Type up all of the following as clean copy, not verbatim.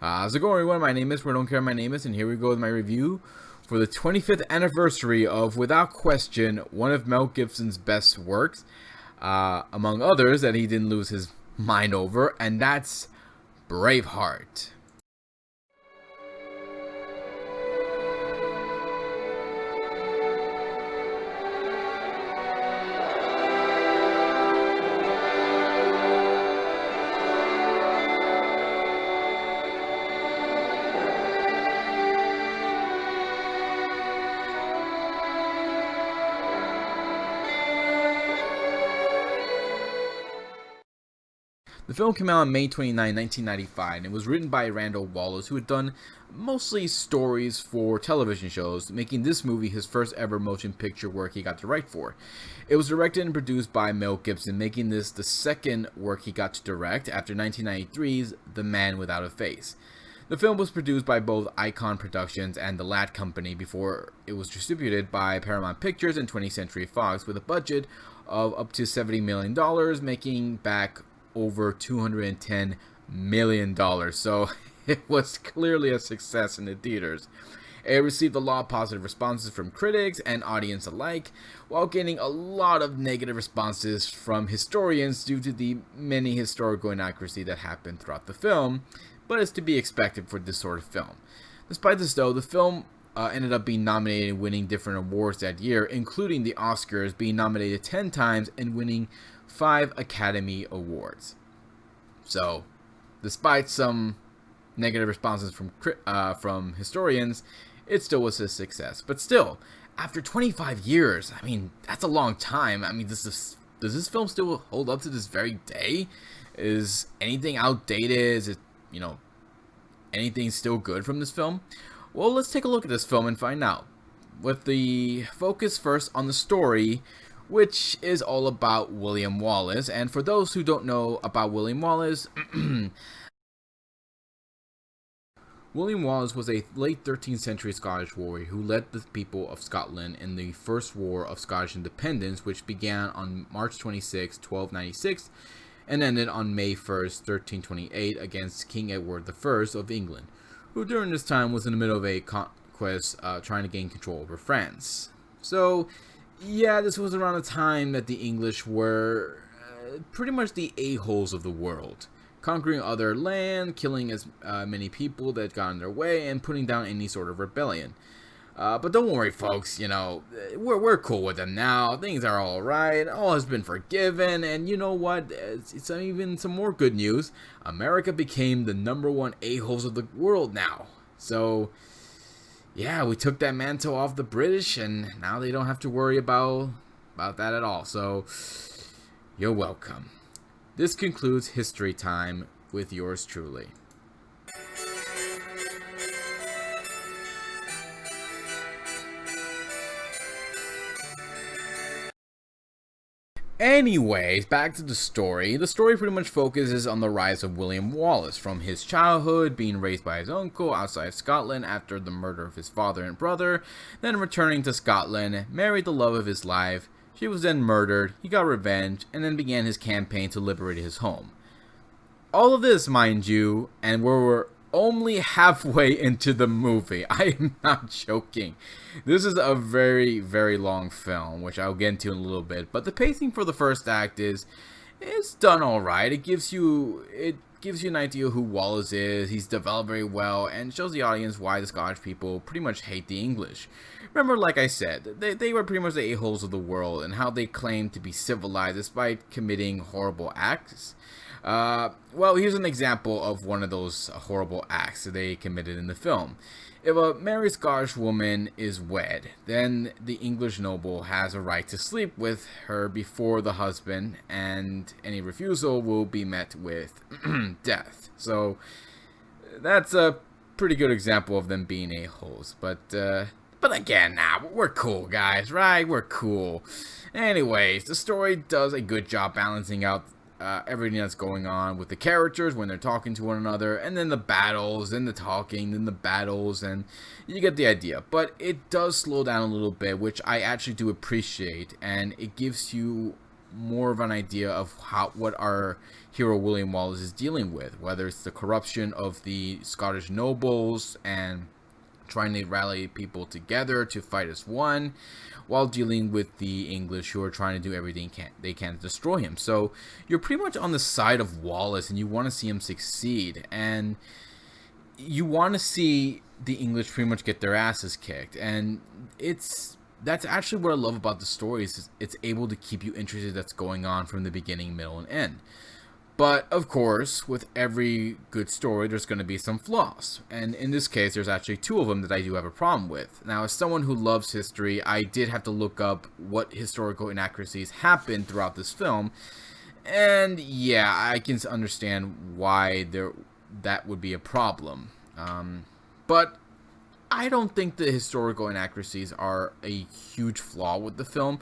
How's it going, everyone? My name is Don't Care My Name Is, and here we go with my review for the 25th anniversary of, without question, one of Mel Gibson's best works, among others that he didn't lose his mind over, and that's Braveheart. The film came out on May 29, 1995, and it was written by Randall Wallace, who had done mostly stories for television shows, making this movie his first ever motion picture work he got to write for. It was directed and produced by Mel Gibson, making this the second work he got to direct after 1993's The Man Without a Face. The film was produced by both Icon Productions and The Ladd Company before it was distributed by Paramount Pictures and 20th Century Fox with a budget of up to $70 million, making back over $210 million. So it was clearly a success in the theaters. It received a lot of positive responses from critics and audience alike, while getting a lot of negative responses from historians due to the many historical inaccuracies that happened throughout the film, but it's to be expected for this sort of film. Despite this though, the film ended up being nominated and winning different awards that year, including the Oscars, being nominated 10 times and winning 5 Academy Awards. So, despite some negative responses from historians, it still was a success. But still, after 25 years, I mean, that's a long time. I mean, does this film still hold up to this very day? Is anything outdated? Is it, anything still good from this film? Well, let's take a look at this film and find out. With the focus first on the story, which is all about William Wallace. And for those who don't know about William Wallace, William Wallace was a late 13th century Scottish warrior who led the people of Scotland in the First War of Scottish Independence, which began on March 26, 1296, and ended on May 1st, 1328, against King Edward I of England, who during this time was in the middle of a conquest trying to gain control over France. So, yeah, this was around the time that the English were pretty much the a-holes of the world, conquering other land, killing as many people that got in their way, and putting down any sort of rebellion. But don't worry, folks, we're cool with them now. Things are alright, all has been forgiven, and you know what? It's even some more good news. America became the #1 a-holes of the world now. So, yeah, we took that mantle off the British, and now they don't have to worry about that at all. So, you're welcome. This concludes History Time with yours truly. Anyways, back to the story. The story pretty much focuses on the rise of William Wallace, from his childhood, being raised by his uncle outside of Scotland after the murder of his father and brother, then returning to Scotland, married the love of his life. She was then murdered, he got revenge, and then began his campaign to liberate his home. All of this, mind you, and we're only halfway into the movie. I am not joking. This is a very, very long film, which I'll get into in a little bit. But the pacing for the first act it's done all right. It gives you an idea who Wallace is. He's developed very well and shows the audience why the Scottish people pretty much hate the English. Remember, like I said, they were pretty much the a-holes of the world, and how they claimed to be civilized despite committing horrible acts. Well, here's an example of one of those horrible acts that they committed in the film. If a married Scottish woman is wed, then the English noble has a right to sleep with her before the husband, and any refusal will be met with death. So, that's a pretty good example of them being a-holes. But again, we're cool, guys, right? We're cool. Anyways, the story does a good job balancing out everything that's going on with the characters when they're talking to one another, and then the battles, and the talking, then the battles, and you get the idea. But it does slow down a little bit, which I actually do appreciate, and it gives you more of an idea of what our hero William Wallace is dealing with, whether it's the corruption of the Scottish nobles and trying to rally people together to fight as one, while dealing with the English who are trying to do everything they can to destroy him. So you're pretty much on the side of Wallace, and you want to see him succeed, and you want to see the English pretty much get their asses kicked. And that's actually what I love about the story, is it's able to keep you interested that's going on from the beginning, middle, and end. But, of course, with every good story, there's going to be some flaws. And in this case, there's actually two of them that I do have a problem with. Now, as someone who loves history, I did have to look up what historical inaccuracies happened throughout this film. And, yeah, I can understand why that would be a problem. But I don't think the historical inaccuracies are a huge flaw with the film,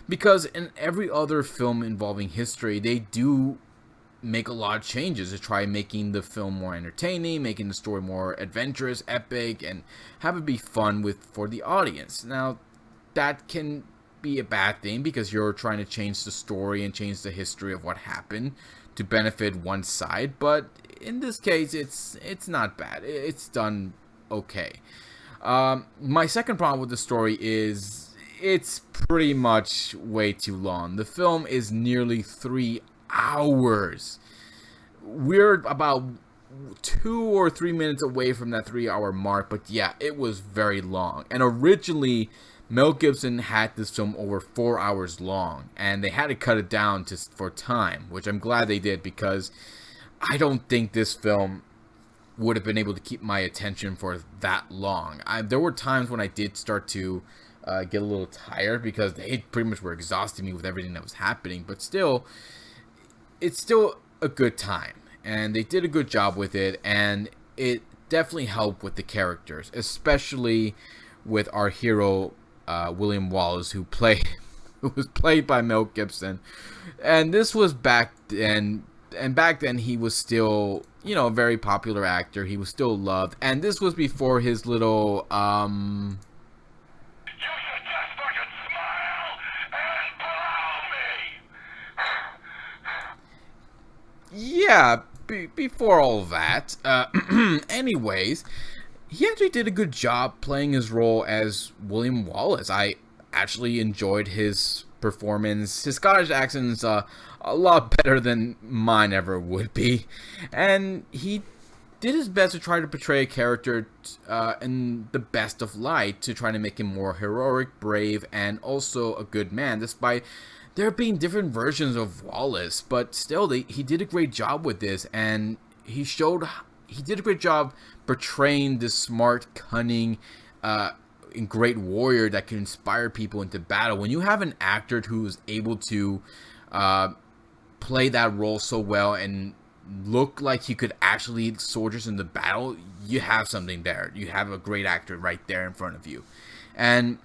because in every other film involving history, they do make a lot of changes to try making the film more entertaining, making the story more adventurous, epic, and have it be fun for the audience. Now, that can be a bad thing because you're trying to change the story and change the history of what happened to benefit one side, but in this case, it's not bad. It's done okay. My second problem with the story is it's pretty much way too long. The film is nearly 3 hours. We're about 2 or 3 minutes away from that 3-hour mark, but yeah, it was very long. And originally, Mel Gibson had this film over 4 hours long, and they had to cut it down for time, which I'm glad they did, because I don't think this film would have been able to keep my attention for that long. There were times when I did start to get a little tired because they pretty much were exhausting me with everything that was happening, but still, it's still a good time, and they did a good job with it, and it definitely helped with the characters, especially with our hero William Wallace, who was played by Mel Gibson. And this was back then, and back then he was still, a very popular actor. He was still loved, and this was before his little yeah, before all that. Anyways, he actually did a good job playing his role as William Wallace. I actually enjoyed his performance. His Scottish accent is a lot better than mine ever would be. And he did his best to try to portray a character in the best of light, to try to make him more heroic, brave, and also a good man, despite there being different versions of Wallace. But still, he did a great job with this, and he did a great job portraying this smart, cunning, and great warrior that can inspire people into battle. When you have an actor who's able to play that role so well and look like he could actually lead soldiers into battle, you have something there. You have a great actor right there in front of you. And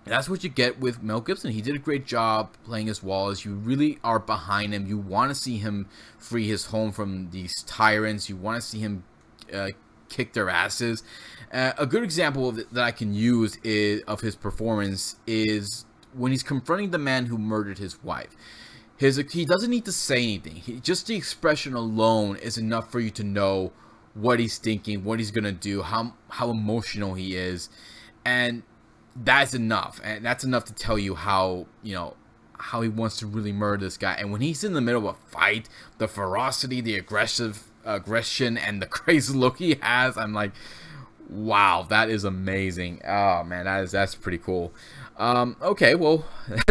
that's what you get with Mel Gibson. He did a great job playing as Wallace. You really are behind him. You want to see him free his home from these tyrants. You want to see him kick their asses. A good example that I can use of his performance is when he's confronting the man who murdered his wife. He doesn't need to say anything. Just the expression alone is enough for you to know what he's thinking, what he's going to do, how emotional he is. And that's enough. And that's enough to tell you how he wants to really murder this guy. And when he's in the middle of a fight, the ferocity, the aggression, and the crazy look he has, I'm like, wow, that is amazing. Oh man, that's pretty cool. Okay, well,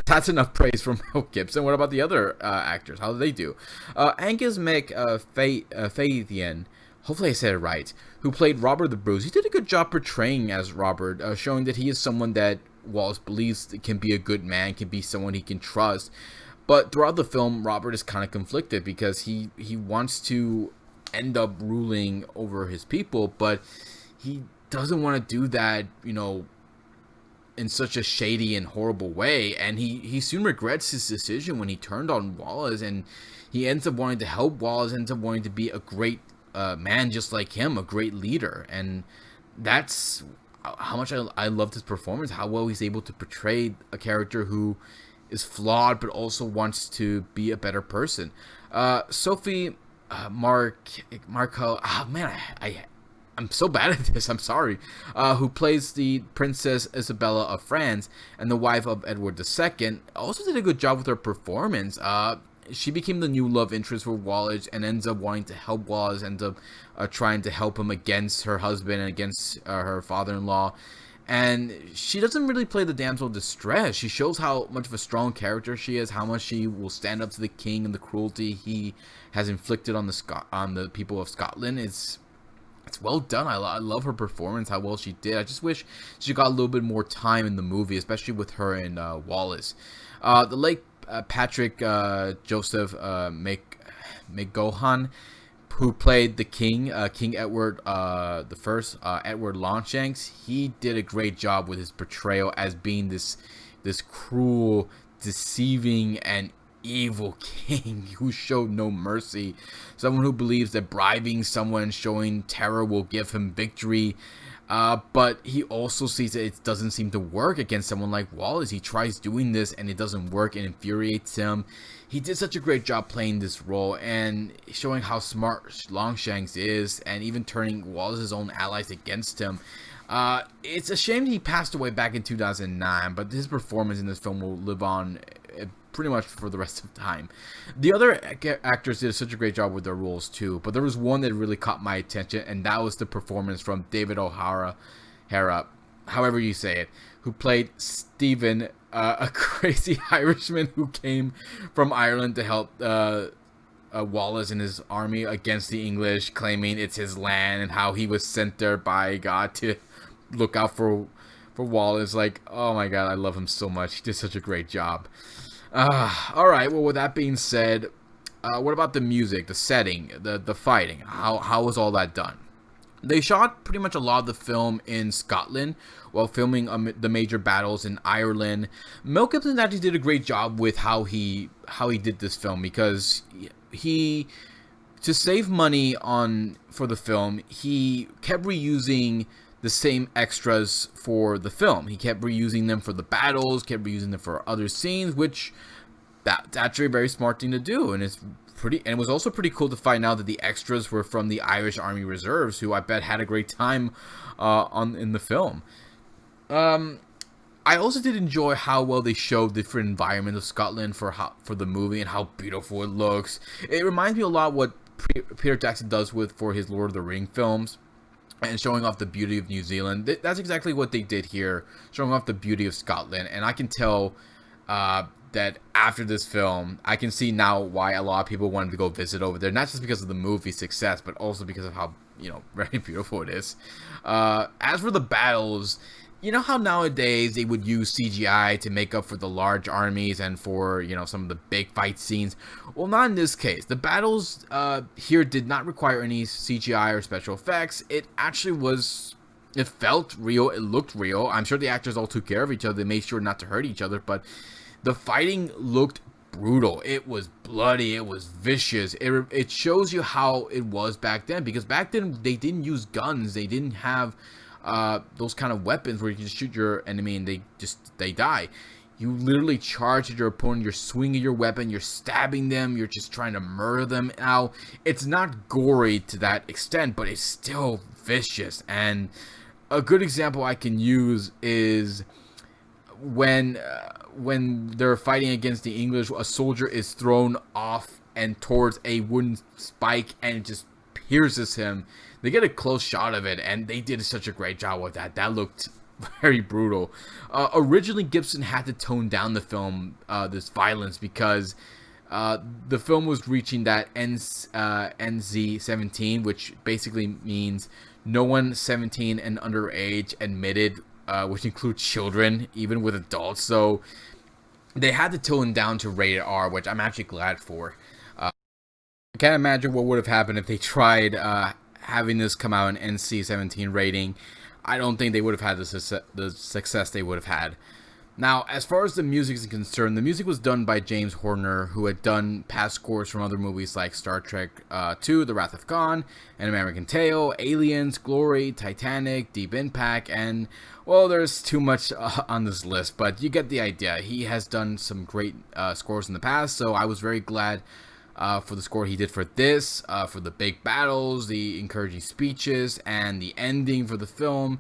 that's enough praise from Mel Gibson. What about the other actors? How did they do? Angus MacFadyen, hopefully I said it right, who played Robert the Bruce. He did a good job portraying as Robert, showing that he is someone that Wallace believes can be a good man, can be someone he can trust. But throughout the film, Robert is kind of conflicted because he wants to end up ruling over his people, but he doesn't want to do that, in such a shady and horrible way. And he soon regrets his decision when he turned on Wallace, and he ends up wanting to help Wallace, ends up wanting to be a great man just like him, a great leader. And that's how much I loved his performance, how well he's able to portray a character who is flawed, but also wants to be a better person. Sophie Marco. Oh man, I'm so bad at this. I'm sorry. Who plays the Princess Isabella of France and the wife of Edward II, also did a good job with her performance. She became the new love interest for Wallace and ends up wanting to help Wallace, ends up trying to help him against her husband and against her father-in-law. And she doesn't really play the damsel of distress. She shows how much of a strong character she is, how much she will stand up to the king and the cruelty he has inflicted on the people of Scotland. It's well done. I love her performance, how well she did. I just wish she got a little bit more time in the movie, especially with her and Wallace. The late Patrick Joseph McGohan, who played the king, King Edward the First, Edward Longshanks. He did a great job with his portrayal as being this cruel, deceiving, and evil king who showed no mercy. Someone who believes that bribing someone, showing terror, will give him victory. But he also sees that it doesn't seem to work against someone like Wallace. He tries doing this and it doesn't work and infuriates him. He did such a great job playing this role and showing how smart Longshanks is, and even turning Wallace's own allies against him. It's a shame he passed away back in 2009, but his performance in this film will live on pretty much for the rest of time. The other actors did such a great job with their roles too, but there was one that really caught my attention, and that was the performance from David O'Hara, however you say it, who played Stephen, a crazy Irishman who came from Ireland to help Wallace and his army against the English, claiming it's his land, and how he was sent there by God to look out for Wallace. Like, oh my god, I love him so much. He did such a great job. Alright, well, with that being said, what about the music, the setting, the fighting? How was all that done? They shot pretty much a lot of the film in Scotland while filming the major battles in Ireland. Mel Gibson actually did a great job with how he did this film, because he, to save money for the film, he kept reusing the same extras for the film. He kept reusing them for the battles, kept reusing them for other scenes, which that's actually a very smart thing to do, and it was also pretty cool to find out that the extras were from the Irish Army Reserves, who I bet had a great time in the film. I also did enjoy how well they showed different environments of Scotland for the movie and how beautiful it looks. It reminds me a lot what Peter Jackson does for his Lord of the Rings films, and showing off the beauty of New Zealand. That's exactly what they did here, showing off the beauty of Scotland. And I can tell that after this film, I can see now why a lot of people wanted to go visit over there. Not just because of the movie's success, but also because of how, very beautiful it is. As for the battles, you know how nowadays they would use CGI to make up for the large armies and for, some of the big fight scenes? Well, not in this case. The battles here did not require any CGI or special effects. It actually it felt real. It looked real. I'm sure the actors all took care of each other. They made sure not to hurt each other, but the fighting looked brutal. It was bloody. It was vicious. It shows you how it was back then, because back then they didn't use guns. They didn't have those kind of weapons where you can just shoot your enemy and they die. You literally charge at your opponent. You're swinging your weapon. You're stabbing them. You're just trying to murder them. Now, it's not gory to that extent, but it's still vicious. And a good example I can use is when they're fighting against the English, a soldier is thrown off and towards a wooden spike, and it just pierces him. They get a close shot of it, and they did such a great job with that. That looked very brutal. Originally, Gibson had to tone down the film, this violence, because the film was reaching that NC-17, which basically means no one 17 and underage admitted, which includes children, even with adults. So they had to tone down to rated R, which I'm actually glad for. I can't imagine what would have happened if they tried having this come out in NC-17 rating. I don't think they would have had the success they would have had. Now, as far as the music is concerned, the music was done by James Horner, who had done past scores from other movies like Star Trek II, The Wrath of Khan, An American Tail, Aliens, Glory, Titanic, Deep Impact, and, well, there's too much on this list, but you get the idea. He has done some great scores in the past, so I was very glad for the score he did for this, for the big battles, the encouraging speeches, and the ending for the film.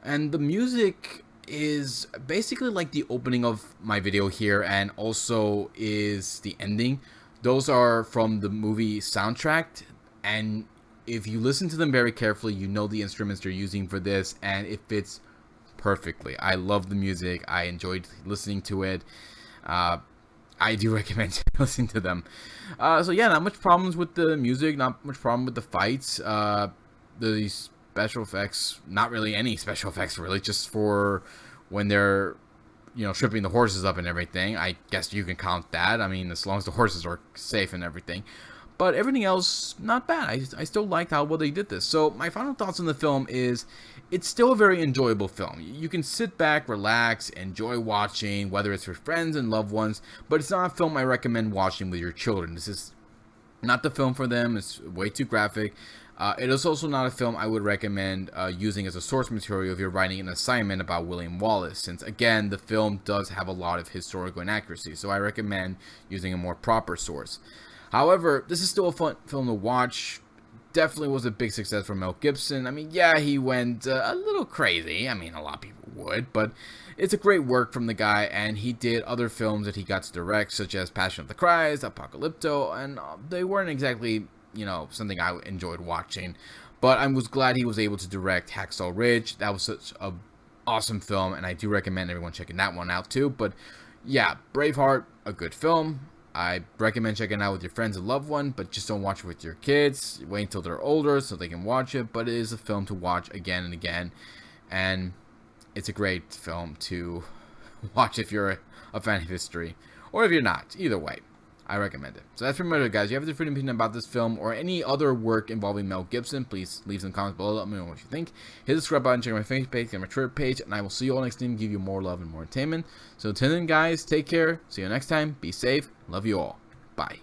And the music is basically like the opening of my video here, and also is the ending. Those are from the movie soundtrack, and if you listen to them very carefully, you know the instruments they're using for this, and it fits perfectly. I love the music. I enjoyed listening to it. I do recommend listening to them. So yeah, not much problems with the music, not much problem with the fights. The special effects, not really any special effects really, just for when they're, stripping the horses up and everything. I guess you can count that. I mean, as long as the horses are safe and everything. But everything else, not bad. I still liked how well they did this. So my final thoughts on the film is, it's still a very enjoyable film. You can sit back, relax, enjoy watching, whether it's with friends and loved ones. But it's not a film I recommend watching with your children. This is not the film for them. It's way too graphic. It is also not a film I would recommend using as a source material if you're writing an assignment about William Wallace, since, again, the film does have a lot of historical inaccuracy. So I recommend using a more proper source. However, this is still a fun film to watch. Definitely was a big success for Mel Gibson. I mean, yeah, he went a little crazy. I mean, a lot of people would, but it's a great work from the guy, and he did other films that he got to direct, such as Passion of the Christ, Apocalypto, and they weren't exactly, something I enjoyed watching. But I was glad he was able to direct Hacksaw Ridge. That was such a awesome film, and I do recommend everyone checking that one out too. But yeah, Braveheart, a good film. I recommend checking it out with your friends and loved one, but just don't watch it with your kids. Wait until they're older so they can watch it. But it is a film to watch again and again, and it's a great film to watch if you're a fan of history, or if you're not. Either way, I recommend it. So that's pretty much it, guys. If you have a different opinion about this film or any other work involving Mel Gibson, please leave some comments below. Let me know what you think. Hit the subscribe button, check out my Facebook page, get my Twitter page, and I will see you all next time. Give you more love and more entertainment. So until then, guys, take care. See you next time. Be safe. Love you all. Bye.